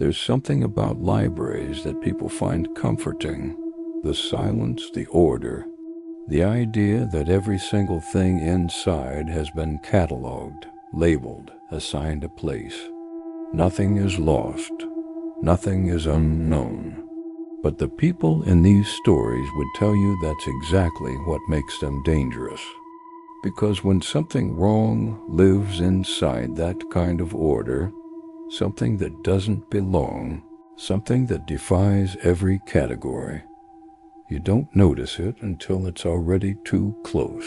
There's something about libraries that people find comforting. The silence, the order, the idea that every single thing inside has been cataloged, labeled, assigned a place. Nothing is lost. Nothing is unknown. But the people in these stories would tell you that's exactly what makes them dangerous. Because when something wrong lives inside that kind of order, something that doesn't belong, something that defies every category, you don't notice it until it's already too close.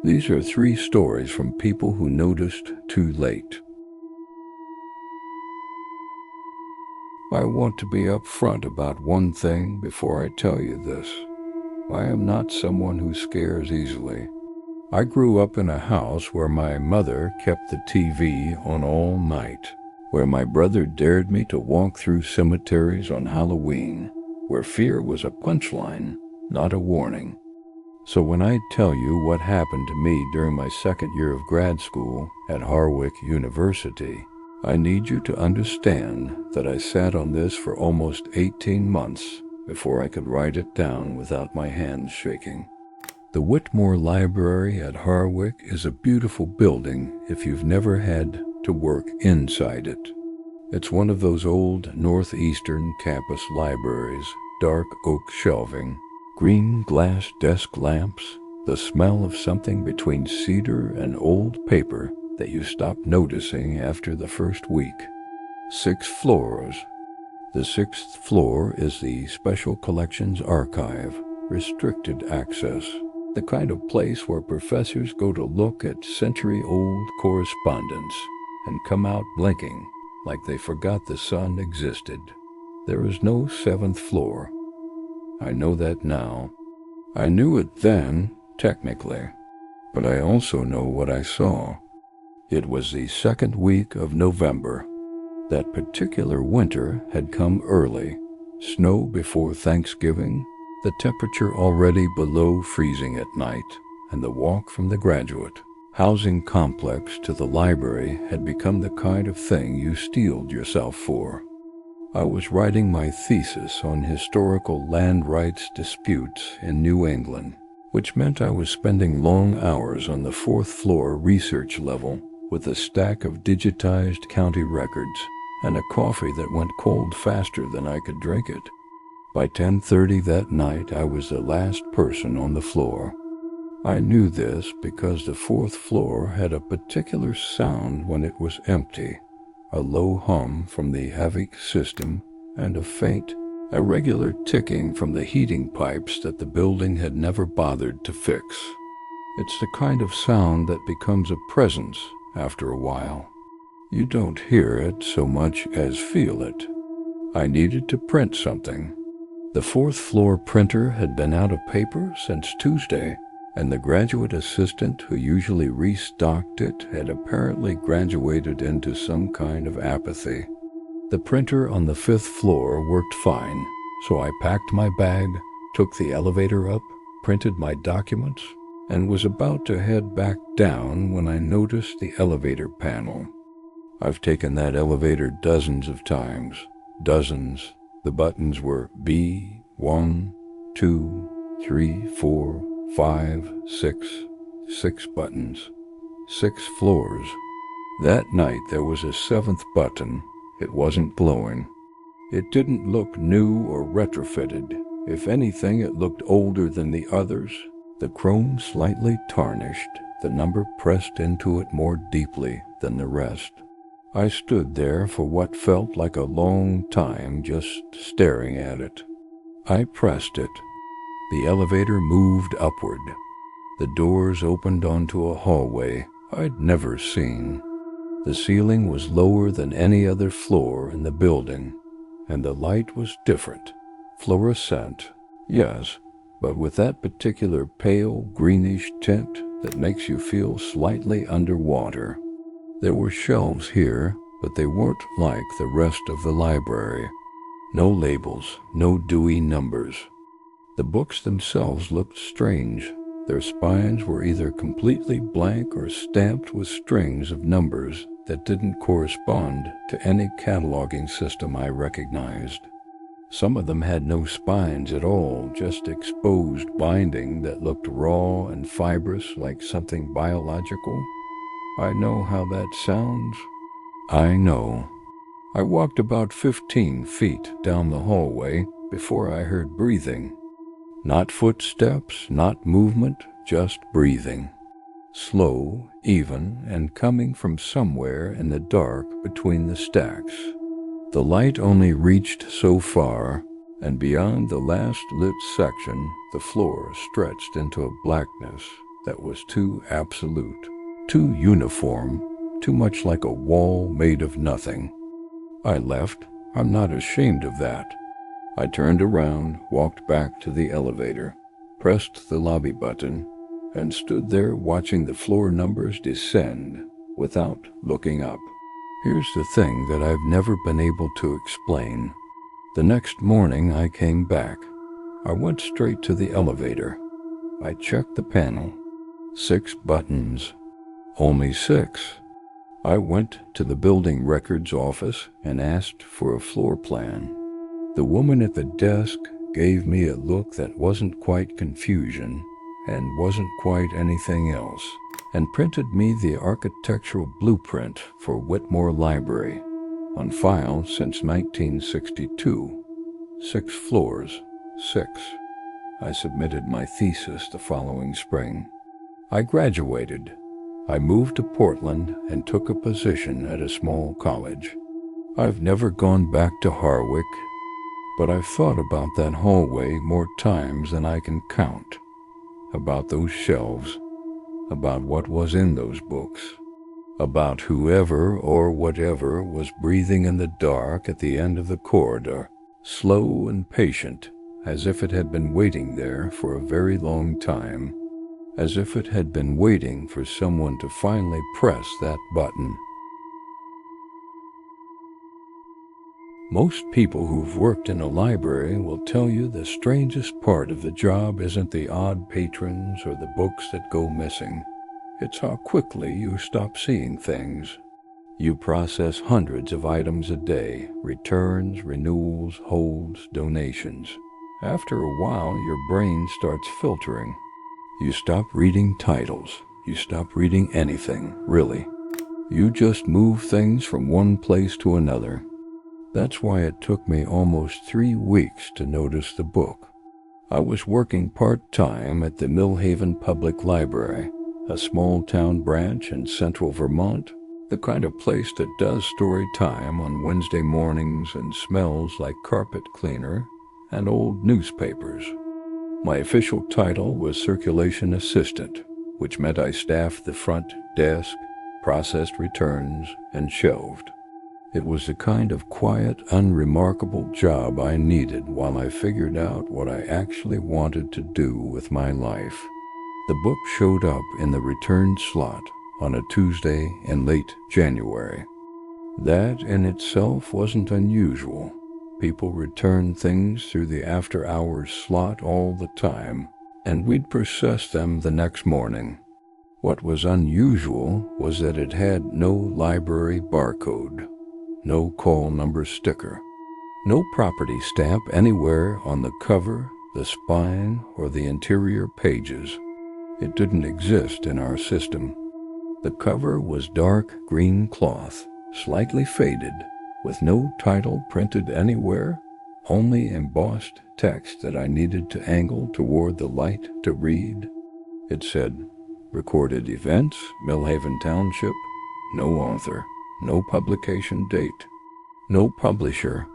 These are 3 stories from people who noticed too late. I want to be upfront about one thing before I tell you this. I am not someone who scares easily. I grew up in a house where my mother kept the TV on all night, where my brother dared me to walk through cemeteries on Halloween, where fear was a punchline, not a warning. So when I tell you what happened to me during my 2nd year of grad school at Harwick University, I need you to understand that I sat on this for almost 18 months before I could write it down without my hands shaking. The Whitmore Library at Harwick is a beautiful building if you've never had to work inside it. It's one of those old northeastern campus libraries, dark oak shelving, green glass desk lamps, the smell of something between cedar and old paper that you stop noticing after the first week. 6 floors. The 6th floor is the Special Collections Archive, restricted access, the kind of place where professors go to look at century-old correspondence and come out blinking like they forgot the sun existed. There is no 7th floor. I know that now. I knew it then, technically, but I also know what I saw. It was the 2nd week of November. That particular winter had come early, snow before Thanksgiving, the temperature already below freezing at night, and the walk from the graduate housing complex to the library had become the kind of thing you steeled yourself for. I was writing my thesis on historical land rights disputes in New England, which meant I was spending long hours on the 4th floor research level with a stack of digitized county records and a coffee that went cold faster than I could drink it. By 10:30 that night, I was the last person on the floor. I knew this because the 4th floor had a particular sound when it was empty, a low hum from the HVAC system and a faint, irregular ticking from the heating pipes that the building had never bothered to fix. It's the kind of sound that becomes a presence after a while. You don't hear it so much as feel it. I needed to print something. The 4th floor printer had been out of paper since Tuesday, and the graduate assistant who usually restocked it had apparently graduated into some kind of apathy. The printer on the 5th floor worked fine, so I packed my bag, took the elevator up, printed my documents, and was about to head back down when I noticed the elevator panel. I've taken that elevator dozens of times. Dozens. The buttons were B, 1, 2, 3, 4, 5, 6. 6 buttons. 6 floors. That night there was a 7th button. It wasn't glowing. It didn't look new or retrofitted. If anything, it looked older than the others. The chrome slightly tarnished, the number pressed into it more deeply than the rest. I stood there for what felt like a long time just staring at it. I pressed it. The elevator moved upward. The doors opened onto a hallway I'd never seen. The ceiling was lower than any other floor in the building, and the light was different. Fluorescent, yes, but with that particular pale greenish tint that makes you feel slightly underwater. There were shelves here, but they weren't like the rest of the library. No labels, no dewy numbers. The books themselves looked strange. Their spines were either completely blank or stamped with strings of numbers that didn't correspond to any cataloging system I recognized. Some of them had no spines at all, just exposed binding that looked raw and fibrous like something biological. I know how that sounds. I know. I walked about 15 feet down the hallway before I heard breathing. Not footsteps, not movement, just breathing. Slow, even, and coming from somewhere in the dark between the stacks. The light only reached so far, and beyond the last lit section, the floor stretched into a blackness that was too absolute, too uniform, too much like a wall made of nothing. I left. I'm not ashamed of that. I turned around, walked back to the elevator, pressed the lobby button, and stood there watching the floor numbers descend without looking up. Here's the thing that I've never been able to explain. The next morning I came back. I went straight to the elevator. I checked the panel. 6 buttons. Only 6. I went to the building records office and asked for a floor plan. The woman at the desk gave me a look that wasn't quite confusion and wasn't quite anything else, and printed me the architectural blueprint for Whitmore Library, on file since 1962. 6 floors, 6. I submitted my thesis the following spring. I graduated. I moved to Portland and took a position at a small college. I've never gone back to Harwick, but I've thought about that hallway more times than I can count, about those shelves, about what was in those books, about whoever or whatever was breathing in the dark at the end of the corridor, slow and patient, as if it had been waiting there for a very long time, as if it had been waiting for someone to finally press that button. Most people who've worked in a library will tell you the strangest part of the job isn't the odd patrons or the books that go missing. It's how quickly you stop seeing things. You process hundreds of items a day, returns, renewals, holds, donations. After a while, your brain starts filtering. You stop reading titles. You stop reading anything, really. You just move things from one place to another. That's why it took me almost 3 weeks to notice the book. I was working part-time at the Millhaven Public Library, a small-town branch in central Vermont, the kind of place that does story time on Wednesday mornings and smells like carpet cleaner and old newspapers. My official title was circulation assistant, which meant I staffed the front desk, processed returns, and shelved. It was the kind of quiet, unremarkable job I needed while I figured out what I actually wanted to do with my life. The book showed up in the return slot on a Tuesday in late January. That in itself wasn't unusual. People returned things through the after-hours slot all the time, and we'd process them the next morning. What was unusual was that it had no library barcode. No call number sticker. No property stamp anywhere on the cover, the spine, or the interior pages. It didn't exist in our system. The cover was dark green cloth, slightly faded, with no title printed anywhere, only embossed text that I needed to angle toward the light to read. It said, "Recorded events, Millhaven Township, no author. No publication date. No publisher."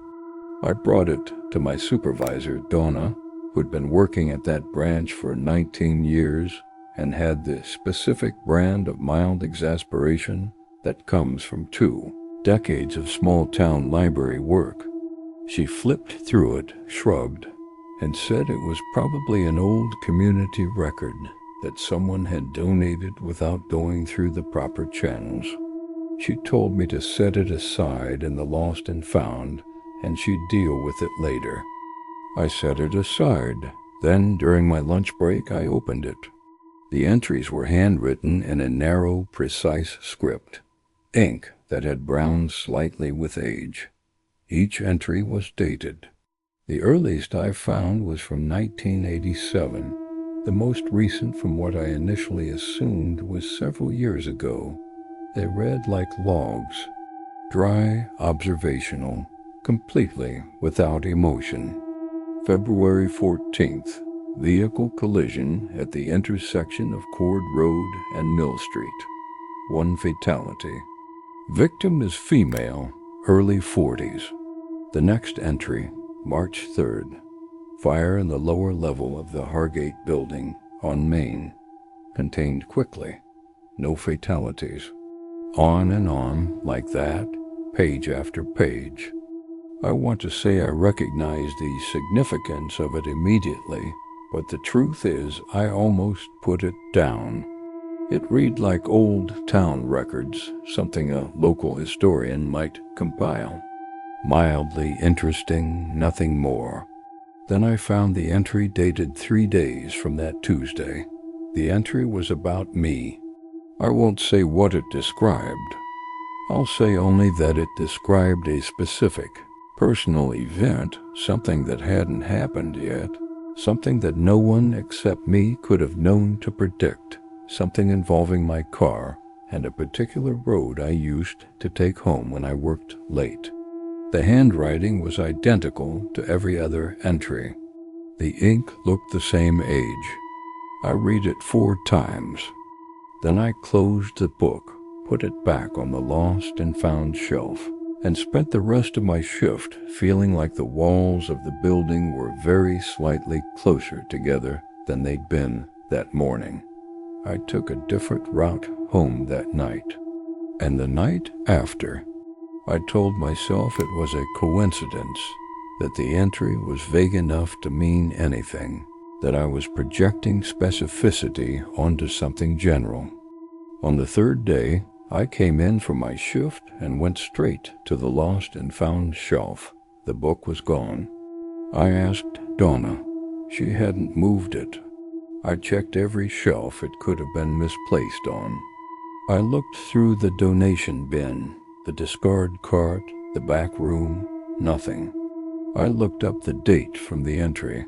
I brought it to my supervisor, Donna, who'd been working at that branch for 19 years and had the specific brand of mild exasperation that comes from 2 decades of small-town library work. She flipped through it, shrugged, and said it was probably an old community record that someone had donated without going through the proper channels. She told me to set it aside in the lost and found, and she'd deal with it later. I set it aside. Then, during my lunch break, I opened it. The entries were handwritten in a narrow, precise script. Ink that had browned slightly with age. Each entry was dated. The earliest I found was from 1987. The most recent, from what I initially assumed, was several years ago. They read like logs, dry, observational, completely without emotion. February 14th, vehicle collision at the intersection of Cord Road and Mill Street. 1 fatality. Victim is female, early 40s. The next entry, March 3rd. Fire in the lower level of the Hargate building on Main. Contained quickly. No fatalities. On and on, like that, page after page. I want to say I recognize the significance of it immediately, but the truth is I almost put it down. It read like old town records, something a local historian might compile. Mildly interesting, nothing more. Then I found the entry dated 3 days from that Tuesday. The entry was about me. I won't say what it described. I'll say only that it described a specific, personal event, something that hadn't happened yet, something that no one except me could have known to predict, something involving my car and a particular road I used to take home when I worked late. The handwriting was identical to every other entry. The ink looked the same age. I read it 4 times. Then I closed the book, put it back on the lost and found shelf, and spent the rest of my shift feeling like the walls of the building were very slightly closer together than they'd been that morning. I took a different route home that night. And the night after, I told myself it was a coincidence, that the entry was vague enough to mean anything, that I was projecting specificity onto something general. On the 3rd day, I came in from my shift and went straight to the lost and found shelf. The book was gone. I asked Donna. She hadn't moved it. I checked every shelf it could have been misplaced on. I looked through the donation bin, the discard cart, the back room, nothing. I looked up the date from the entry.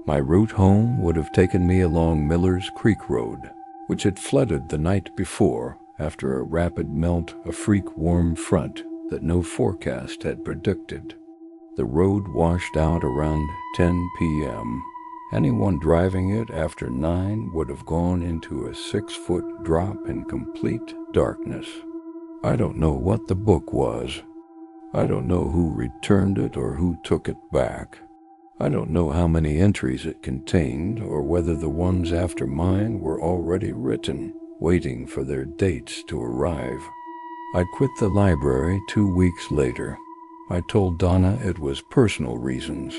My route home would have taken me along Miller's Creek Road, which had flooded the night before after a rapid melt, a freak warm front that no forecast had predicted. The road washed out around 10 p.m. Anyone driving it after 9 would have gone into a 6-foot drop in complete darkness. I don't know what the book was. I don't know who returned it or who took it back. I don't know how many entries it contained or whether the ones after mine were already written, waiting for their dates to arrive. I quit the library 2 weeks later. I told Donna it was personal reasons.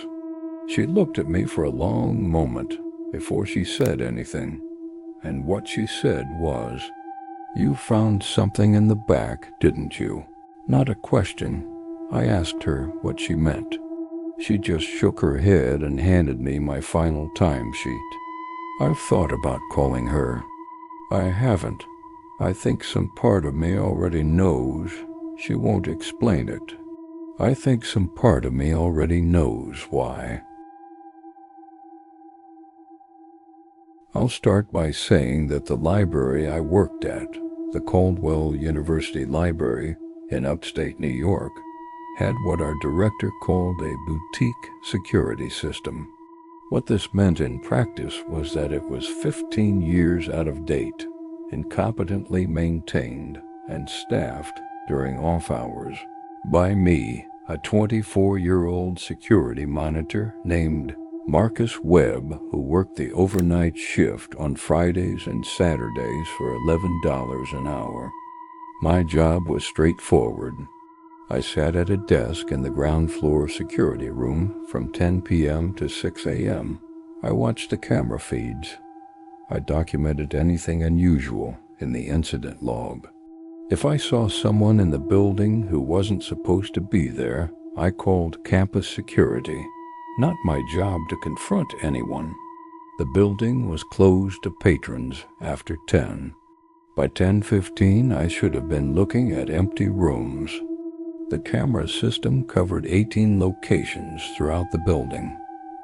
She looked at me for a long moment before she said anything, and what she said was, "You found something in the back, didn't you?" Not a question. I asked her what she meant. She just shook her head and handed me my final timesheet. I've thought about calling her. I haven't. I think some part of me already knows. She won't explain it. I think some part of me already knows why. I'll start by saying that the library I worked at, the Caldwell University Library in upstate New York, had what our director called a boutique security system. What this meant in practice was that it was 15 years out of date, incompetently maintained, and staffed during off hours by me, a 24-year-old security monitor named Marcus Webb, who worked the overnight shift on Fridays and Saturdays for $11 an hour. My job was straightforward. I sat at a desk in the ground floor security room from 10 p.m. to 6 a.m. I watched the camera feeds. I documented anything unusual in the incident log. If I saw someone in the building who wasn't supposed to be there, I called campus security. Not my job to confront anyone. The building was closed to patrons after 10. By 10:15, I should have been looking at empty rooms. The camera system covered 18 locations throughout the building,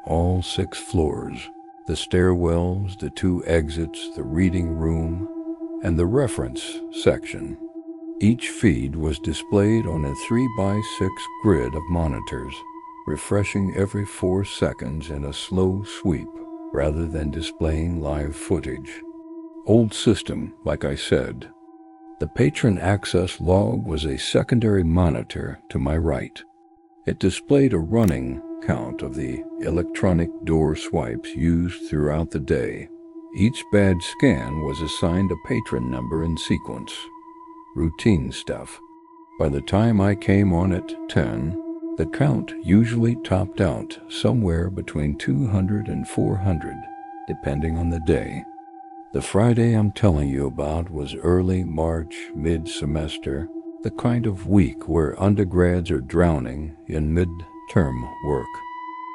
all 6 floors, the stairwells, the 2 exits, the reading room, and the reference section. Each feed was displayed on a 3x6 grid of monitors, refreshing every 4 seconds in a slow sweep rather than displaying live footage. Old system, like I said. The patron access log was a secondary monitor to my right. It displayed a running count of the electronic door swipes used throughout the day. Each badge scan was assigned a patron number in sequence. Routine stuff. By the time I came on at 10, the count usually topped out somewhere between 200 and 400, depending on the day. The Friday I'm telling you about was early March, mid-semester, the kind of week where undergrads are drowning in mid-term work.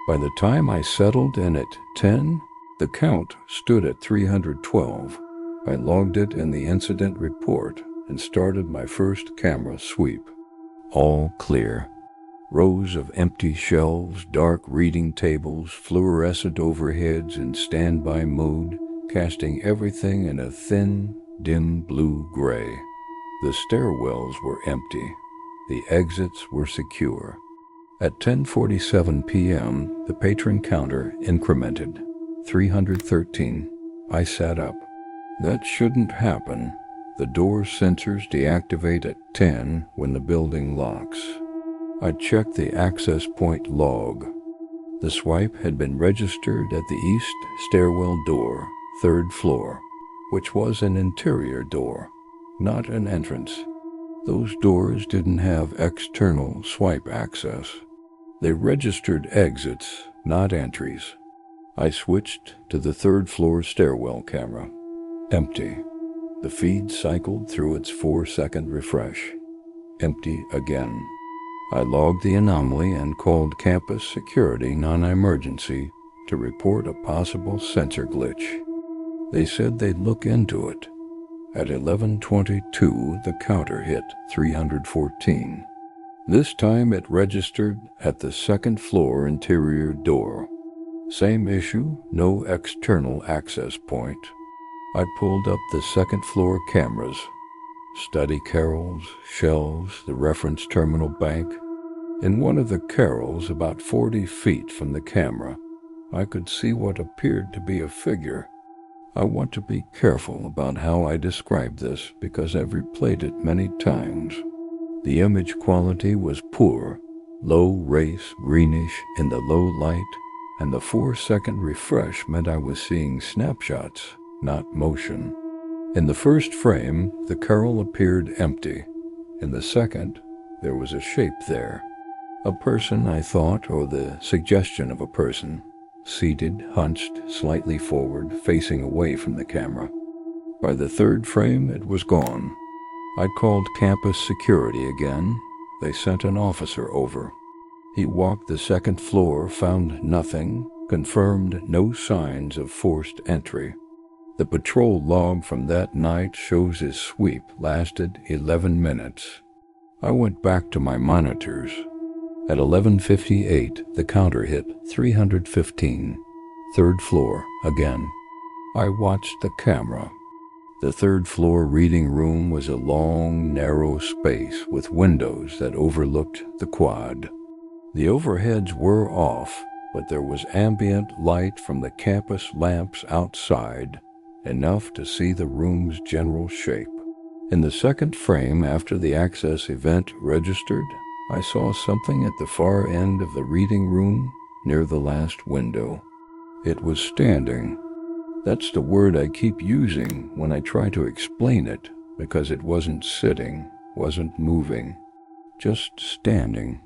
By the time I settled in at 10, the count stood at 312. I logged it in the incident report and started my first camera sweep. All clear. Rows of empty shelves, dark reading tables, fluorescent overheads in standby mode, casting everything in a thin, dim blue-gray. The stairwells were empty. The exits were secure. At 10:47 p.m., the patron counter incremented. 313. I sat up. That shouldn't happen. The door sensors deactivate at 10 when the building locks. I checked the access point log. The swipe had been registered at the east stairwell door, 3rd floor, which was an interior door, not an entrance. Those doors didn't have external swipe access. They registered exits, not entries. I switched to the 3rd floor stairwell camera. Empty. The feed cycled through its 4-second refresh. Empty again. I logged the anomaly and called campus security non-emergency to report a possible sensor glitch. They said they'd look into it. At 11:22, the counter hit 314. This time it registered at the 2nd floor interior door. Same issue, no external access point. I pulled up the 2nd floor cameras. Study carrels, shelves, the reference terminal bank. In one of the carrels, about 40 feet from the camera, I could see what appeared to be a figure. I want to be careful about how I describe this because I've replayed it many times. The image quality was poor, low race, greenish in the low light, and the 4-second refresh meant I was seeing snapshots, not motion. In the first frame, the carrel appeared empty. In the second, there was a shape there. A person, I thought, or the suggestion of a person, seated, hunched, slightly forward, facing away from the camera. By the 3rd frame, it was gone. I called campus security again. They sent an officer over. He walked the 2nd floor, found nothing, confirmed no signs of forced entry. The patrol log from that night shows his sweep lasted 11 minutes. I went back to my monitors. At 11:58, the counter hit 315. 3rd floor again. I watched the camera. The 3rd floor reading room was a long, narrow space with windows that overlooked the quad. The overheads were off, but there was ambient light from the campus lamps outside, enough to see the room's general shape. In the 2nd frame after the access event registered, I saw something at the far end of the reading room near the last window. It was standing. That's the word I keep using when I try to explain it, because it wasn't sitting, wasn't moving, just standing.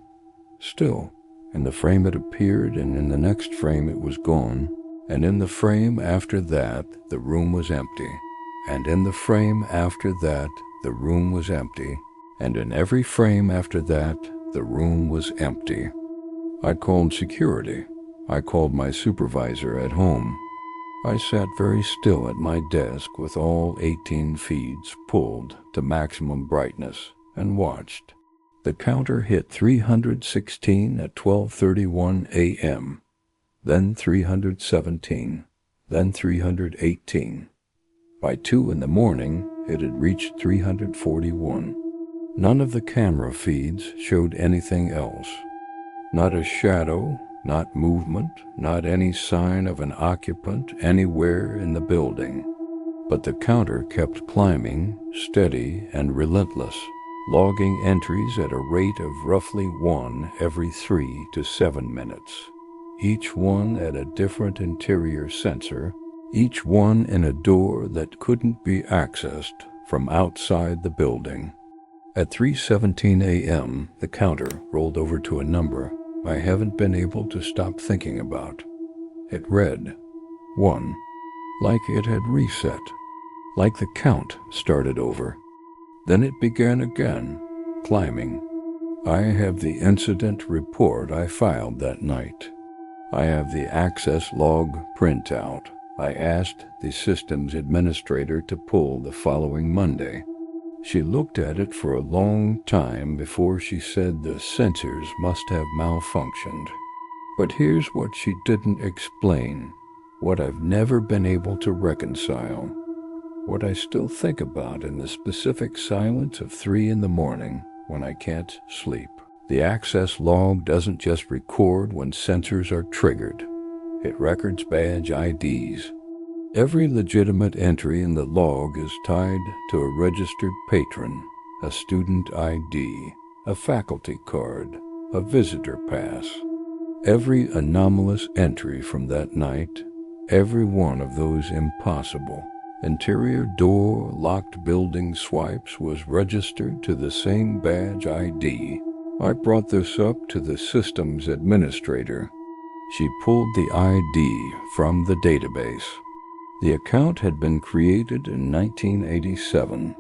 Still, in the frame it appeared, and in the next frame it was gone, and in the frame after that the room was empty, and in the frame after that the room was empty, and in every frame after that the room was empty. I called security. I called my supervisor at home. I sat very still at my desk with all 18 feeds pulled to maximum brightness and watched. The counter hit 316 at 12:31 a.m., then 317, then 318. By 2 in the morning, it had reached 341. None of the camera feeds showed anything else. Not a shadow, not movement, not any sign of an occupant anywhere in the building. But the counter kept climbing, steady and relentless, logging entries at a rate of roughly 1 every 3 to 7 minutes, each one at a different interior sensor, each one in a door that couldn't be accessed from outside the building. At 3:17 a.m., the counter rolled over to a number I haven't been able to stop thinking about. It read 1, like it had reset, like the count started over. Then it began again, climbing. I have the incident report I filed that night. I have the access log printout I asked the systems administrator to pull the following Monday. She looked at it for a long time before she said the sensors must have malfunctioned. But here's what she didn't explain, what I've never been able to reconcile, what I still think about in the specific silence of 3 in the morning when I can't sleep. The access log doesn't just record when sensors are triggered. It records badge IDs. Every legitimate entry in the log is tied to a registered patron, a student ID, a faculty card, a visitor pass. Every anomalous entry from that night, every one of those impossible interior door locked building swipes was registered to the same badge ID. I brought this up to the systems administrator. She pulled the ID from the database. The account had been created in 1987.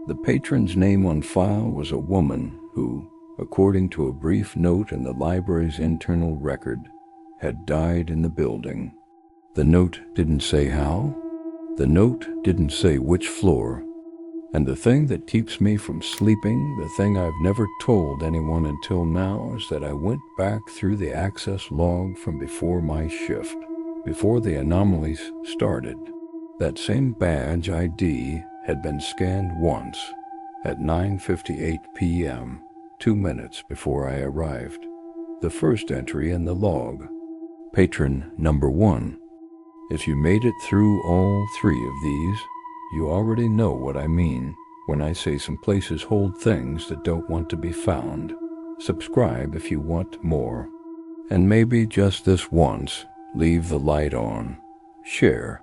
The patron's name on file was a woman who, according to a brief note in the library's internal record, had died in the building. The note didn't say how. The note didn't say which floor. And the thing that keeps me from sleeping, the thing I've never told anyone until now, is that I went back through the access log from before my shift, before the anomalies started. That same badge ID had been scanned once, at 9:58 p.m., 2 minutes before I arrived. The first entry in the log, patron number 1. If you made it through all 3 of these, you already know what I mean when I say some places hold things that don't want to be found. Subscribe if you want more. And maybe just this once, leave the light on. Share